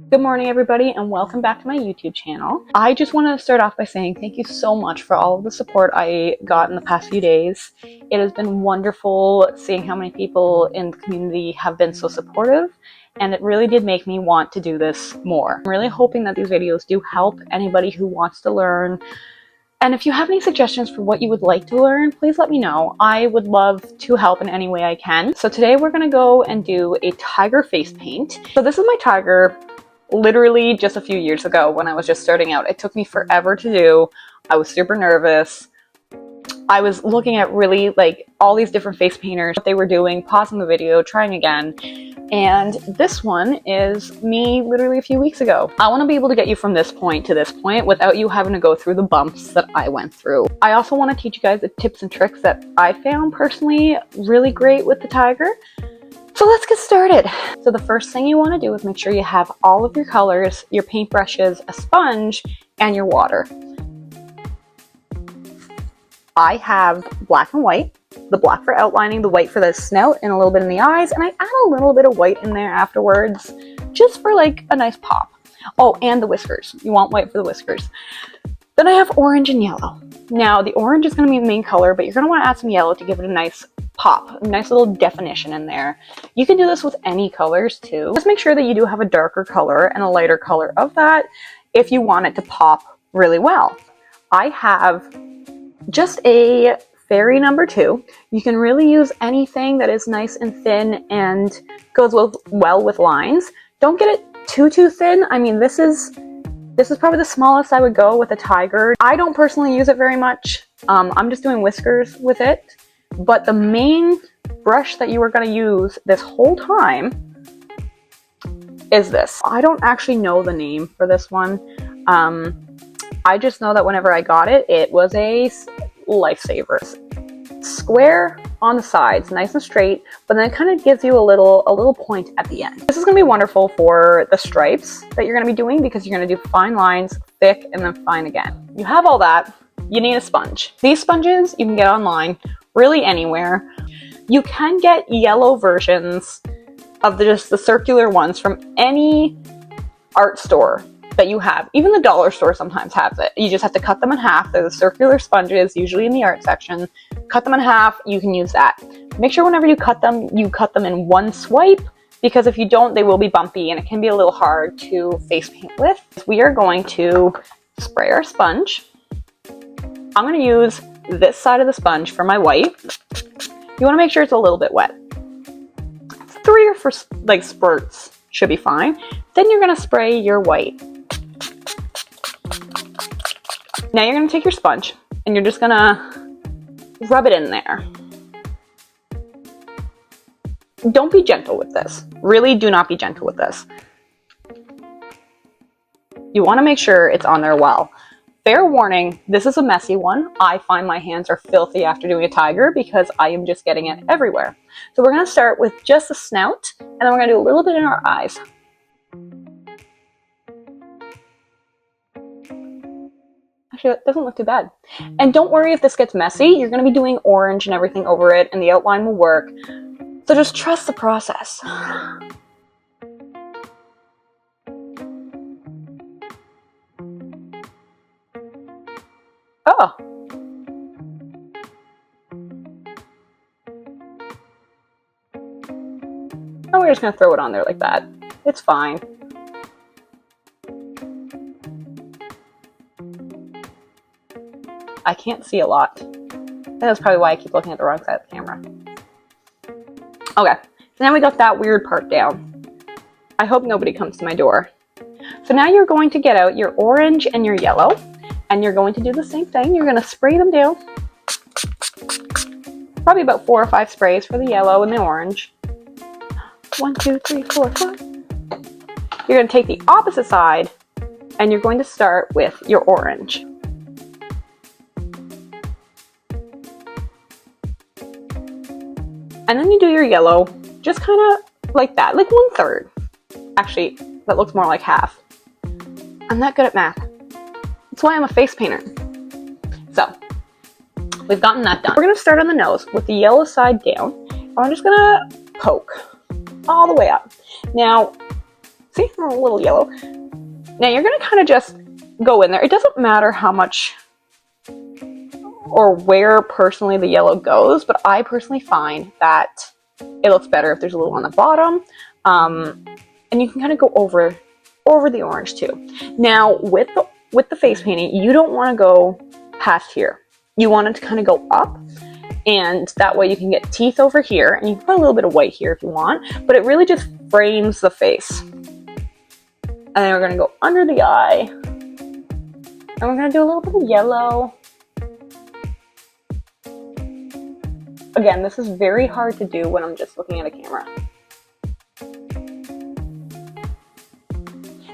Good morning, everybody, and welcome back to my YouTube channel. I just want to start off by saying thank you so much for all of the support I got in the past few days. It has been wonderful seeing how many people in the community have been so supportive, and it really did make me want to do this more. I'm really hoping that these videos do help anybody who wants to learn. And if you have any suggestions for what you would like to learn, please let me know. I would love to help in any way I can. So today we're going to go and do a tiger face paint. So this is my tiger. Literally just a few years ago when I was just starting out. It took me forever to do. I was super nervous. I was looking at really all these different face painters, what they were doing, pausing the video, trying again. And this one is me literally a few weeks ago. I want to be able to get you from this point to this point without you having to go through the bumps that I went through. I also want to teach you guys the tips and tricks that I found personally really great with the tiger. So let's get started. So the first thing you want to do is make sure you have all of your colors, your paintbrushes, a sponge, and your water. I have black and white, the black for outlining, the white for the snout, and a little bit in the eyes, and I add a little bit of white in there afterwards, just for a nice pop. Oh, and the whiskers. You want white for the whiskers. Then I have orange and yellow. Now, the orange is going to be the main color, but you're going to want to add some yellow to give it a nice pop, a nice little definition in there. You can do this with any colors too. Just make sure that you do have a darker color and a lighter color of that if you want it to pop really well. I have just a fairy number 2. You can really use anything that is nice and thin and goes well with lines. Don't get it too thin. I mean, this is probably the smallest I would go with a tiger. I don't personally use it very much. I'm just doing whiskers with it. But the main brush that you are going to use this whole time is this. I don't actually know the name for this one. I just know that whenever I got it, it was a lifesaver. Square on the sides, nice and straight, but then it kind of gives you a little point at the end. This is going to be wonderful for the stripes that you're going to be doing because you're going to do fine lines, thick, and then fine again. You have all that. You need a sponge. These sponges you can get online, really anywhere. You can get yellow versions of just the circular ones from any art store that you have. Even the dollar store sometimes has it. You just have to cut them in half. They're the circular sponges, usually in the art section. Cut them in half, you can use that. Make sure whenever you cut them in one swipe, because if you don't, they will be bumpy and it can be a little hard to face paint with. We are going to spray our sponge. I'm going to use this side of the sponge for my white. You want to make sure it's a little bit wet. 3 or 4 spurts should be fine. Then you're going to spray your white. Now you're going to take your sponge and you're just going to rub it in there. Don't be gentle with this. Really do not be gentle with this. You want to make sure it's on there well. Fair warning, this is a messy one. I find my hands are filthy after doing a tiger because I am just getting it everywhere. So we're going to start with just the snout, and then we're going to do a little bit in our eyes. Actually, it doesn't look too bad. And don't worry if this gets messy. You're going to be doing orange and everything over it, and the outline will work. So just trust the process. Oh. And we're just going to throw it on there like that. It's fine. I can't see a lot. That's probably why I keep looking at the wrong side of the camera. Okay, so now we got that weird part down. I hope nobody comes to my door. So now you're going to get out your orange and your yellow. And you're going to do the same thing. You're going to spray them down. Probably about 4 or 5 sprays for the yellow and the orange. 1, 2, 3, 4, 5. You're going to take the opposite side and you're going to start with your orange. And then you do your yellow, just kind of like that, like 1/3. Actually, that looks more like half. I'm not good at math. That's why I'm a face painter. So, we've gotten that done. We're going to start on the nose with the yellow side down. I'm just going to poke all the way up. Now, See, I'm a little yellow. Now you're gonna kind of just go in there. It doesn't matter how much or where personally the yellow goes, but I personally find that it looks better if there's a little on the bottom. And you can kind of go over the orange too. Now with the face painting, you don't want to go past here. You want it to kind of go up, and that way you can get teeth over here, and you can put a little bit of white here if you want, but it really just frames the face. And then we're going to go under the eye, and we're going to do a little bit of yellow. Again, this is very hard to do when I'm just looking at a camera.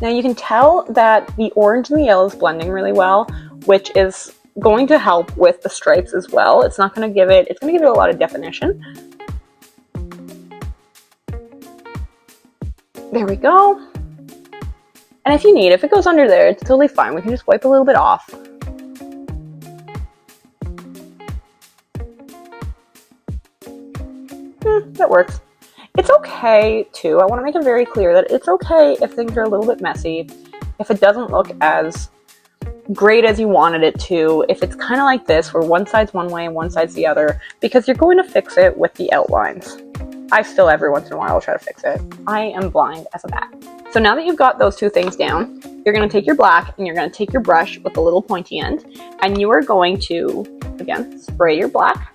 Now you can tell that the orange and the yellow is blending really well, which is going to help with the stripes as well. It's not going to give it, it's going to give it a lot of definition. There we go. And if you need, if it goes under there, it's totally fine. We can just wipe a little bit off. That works. It's okay too. I want to make it very clear that it's okay if things are a little bit messy, if it doesn't look as great as you wanted it to, if it's kind of like this where one side's one way and one side's the other, because you're going to fix it with the outlines. I still every once in a while will try to fix it. I am blind as a bat. So now that you've got those two things down, you're going to take your black and you're going to take your brush with the little pointy end, and you are going to, again, spray your black.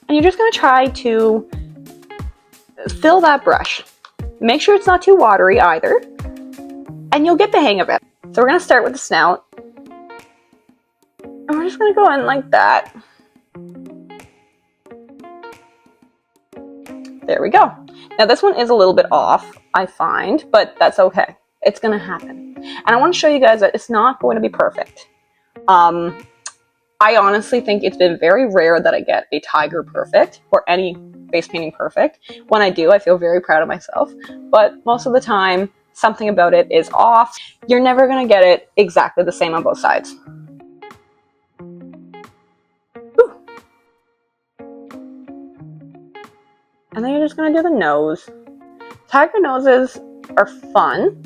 And you're just going to try to fill that brush. Make sure it's not too watery either, and you'll get the hang of it. So we're going to start with the snout, and we're just going to go in like that. There we go. Now this one is a little bit off, I find, but that's okay. It's going to happen. And I want to show you guys that it's not going to be perfect. I honestly think it's been very rare that I get a tiger perfect or any face painting perfect. When I do, I feel very proud of myself, but most of the time, something about it is off. You're never going to get it exactly the same on both sides. Ooh. And then you're just going to do the nose. Tiger noses are fun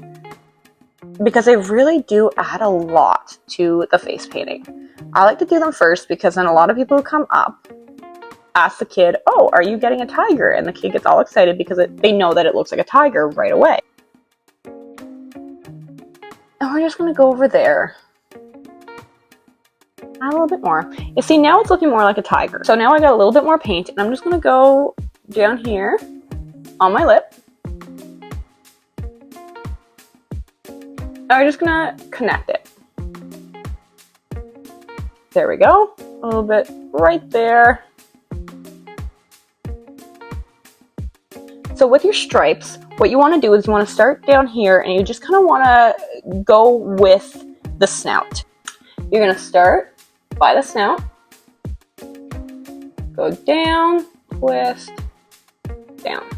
because they really do add a lot to the face painting. I like to do them first because then a lot of people who come up ask the kid, oh, are you getting a tiger? And the kid gets all excited because they know that it looks like a tiger right away. And we're just going to go over there. Add a little bit more. You see, now it's looking more like a tiger. So now I got a little bit more paint, and I'm just going to go down here on my lip. And we're just going to connect it. There we go. A little bit right there. So with your stripes, what you want to do is you want to start down here, and you just kind of want to go with the snout. You're going to start by the snout, go down, twist, down.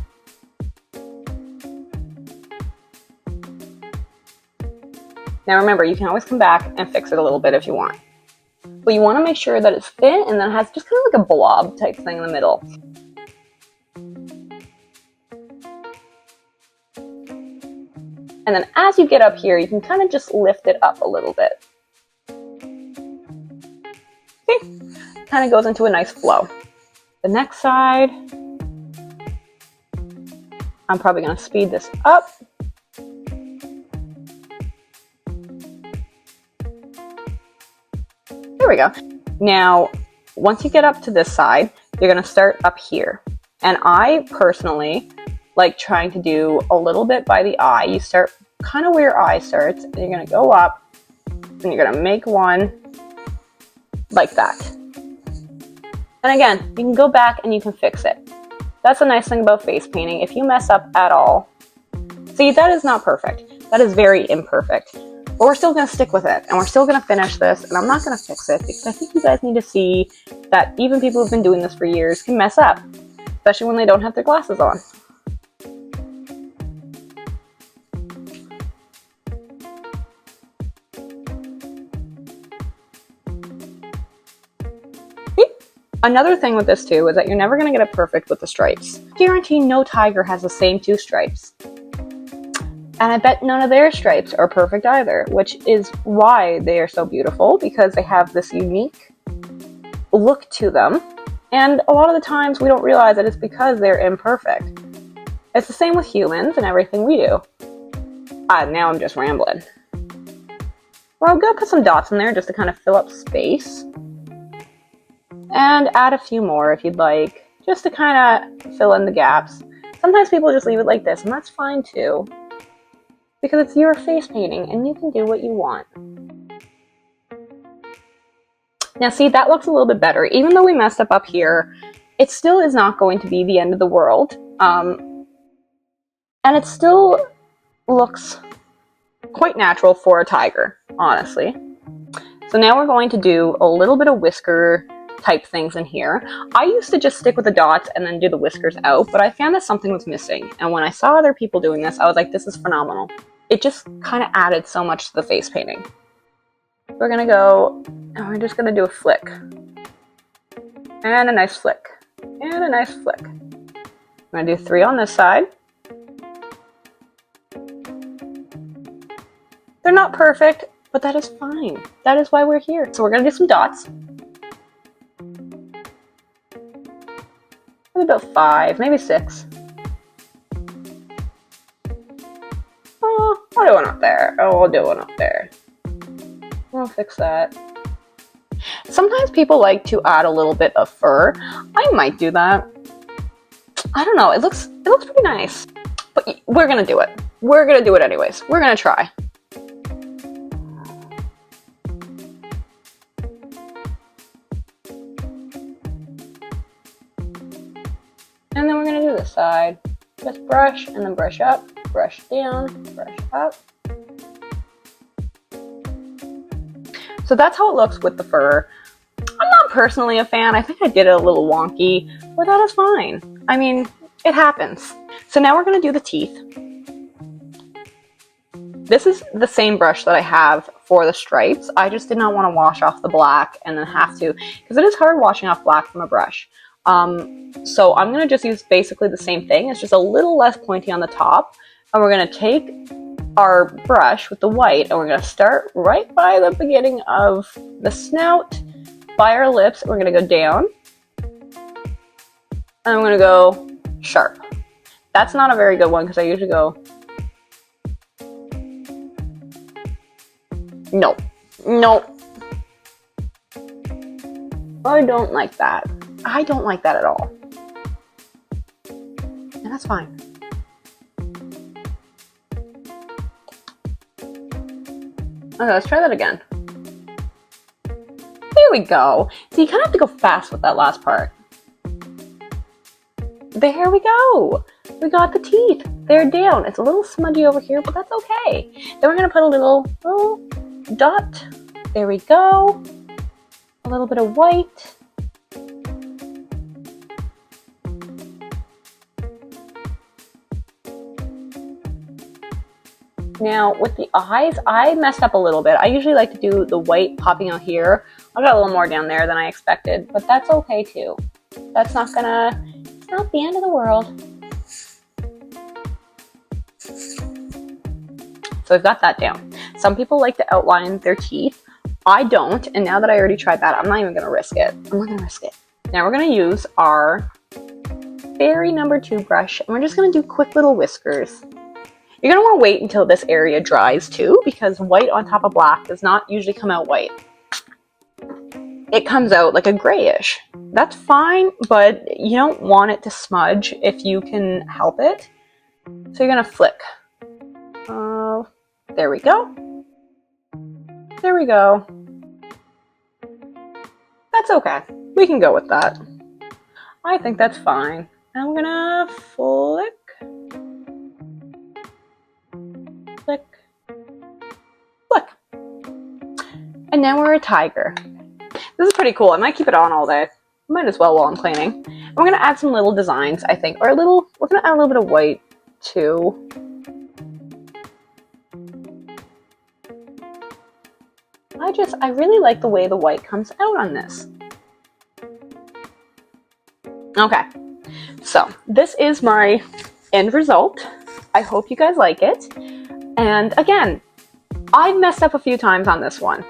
Now remember, you can always come back and fix it a little bit if you want. But you want to make sure that it's thin and then it has just kind of like a blob type thing in the middle. And then as you get up here, you can kind of just lift it up a little bit. Okay, kind of goes into a nice flow. The next side, I'm probably going to speed this up. There we go. Now, once you get up to this side, you're going to start up here. And I personally like trying to do a little bit by the eye. You start kind of where your eye starts, and you're going to go up, and you're going to make one like that. And again, you can go back and you can fix it. That's the nice thing about face painting. If you mess up at all, see, that is not perfect. That is very imperfect. But we're still going to stick with it, and we're still going to finish this, and I'm not going to fix it because I think you guys need to see that even people who've been doing this for years can mess up, especially when they don't have their glasses on. Another thing with this too is that you're never going to get it perfect with the stripes. Guarantee no tiger has the same 2 stripes. And I bet none of their stripes are perfect either, which is why they are so beautiful, because they have this unique look to them. And a lot of the times we don't realize that it's because they're imperfect. It's the same with humans and everything we do. Now I'm just rambling. Well, I'm going to put some dots in there just to kind of fill up space. And add a few more if you'd like, just to kind of fill in the gaps. Sometimes people just leave it like this, and that's fine too. Because it's your face painting, and you can do what you want. Now see, that looks a little bit better. Even though we messed up here, it still is not going to be the end of the world. And it still looks quite natural for a tiger, honestly. So now we're going to do a little bit of whisker type things in here. I used to just stick with the dots and then do the whiskers out, but I found that something was missing. And when I saw other people doing this, I was like, this is phenomenal. It just kind of added so much to the face painting. We're gonna go, and we're just gonna do a flick. And a nice flick. And a nice flick. I'm gonna do 3 on this side. They're not perfect, but that is fine. That is why we're here. So we're gonna do some dots. Maybe about 5, maybe 6. Oh, I'll do one up there. Oh, I'll do one up there. I'll fix that. Sometimes people like to add a little bit of fur. I might do that. I don't know. It looks pretty nice. But we're gonna do it. We're gonna do it anyways. We're gonna try. And then we're gonna do this side. Just brush and then brush up, brush down, brush up. So that's how it looks with the fur. I'm not personally a fan. I think I did it a little wonky, but that is fine. I mean, it happens. So now we're gonna do the teeth. This is the same brush that I have for the stripes. I just did not want to wash off the black and then have to, because it is hard washing off black from a brush. So I'm going to just use basically the same thing. It's just a little less pointy on the top. And we're going to take our brush with the white and we're going to start right by the beginning of the snout, by our lips. We're going to go down. And I'm going to go sharp. That's not a very good one because I usually go... No. No. I don't like that. I don't like that at all. And that's fine. Okay, let's try that again. There we go. So you kind of have to go fast with that last part. There we go. We got the teeth. They're down. It's a little smudgy over here, but that's okay. Then we're going to put a little dot. There we go. A little bit of white. Now, with the eyes, I messed up a little bit. I usually like to do the white popping out here. I got a little more down there than I expected, but that's okay too. That's not gonna, it's not the end of the world. So I've got that down. Some people like to outline their teeth. I don't, and now that I already tried that, I'm not even gonna risk it. I'm not gonna risk it. Now we're gonna use our fairy number 2 brush, and we're just gonna do quick little whiskers. You're going to want to wait until this area dries too, because white on top of black does not usually come out white. It comes out like a grayish. That's fine, but you don't want it to smudge if you can help it. So you're going to flick. There we go. There we go. That's okay. We can go with that. I think that's fine. And we're going to flick. Flick, flick. And now we're a tiger. This is pretty cool. I might keep it on all day. Might as well while I'm cleaning. And we're gonna add some little designs, I think, or we're gonna add a little bit of white too. I really like the way the white comes out on this. Okay, so this is my end result. I hope you guys like it. And again, I messed up a few times on this one,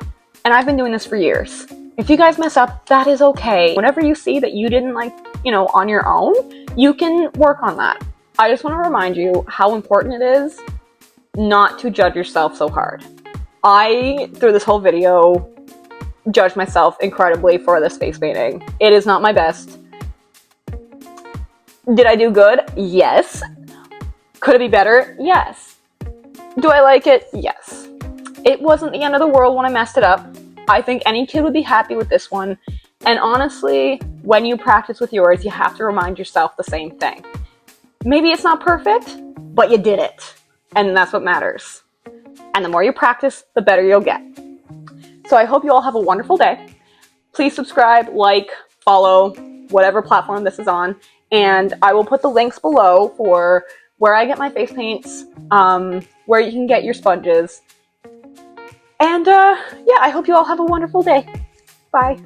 and I've been doing this for years. If you guys mess up, that is okay. Whenever you see that you didn't like, on your own, you can work on that. I just want to remind you how important it is not to judge yourself so hard. I, through this whole video, judged myself incredibly for this face painting. It is not my best. Did I do good? Yes. Could it be better? Yes. Do I like it? Yes. It wasn't the end of the world when I messed it up. I think any kid would be happy with this one. And honestly, when you practice with yours, you have to remind yourself the same thing. Maybe it's not perfect, but you did it. And that's what matters. And the more you practice, the better you'll get. So I hope you all have a wonderful day. Please subscribe, like, follow, whatever platform this is on. And I will put the links below for where I get my face paints, where you can get your sponges. And yeah, I hope you all have a wonderful day. Bye.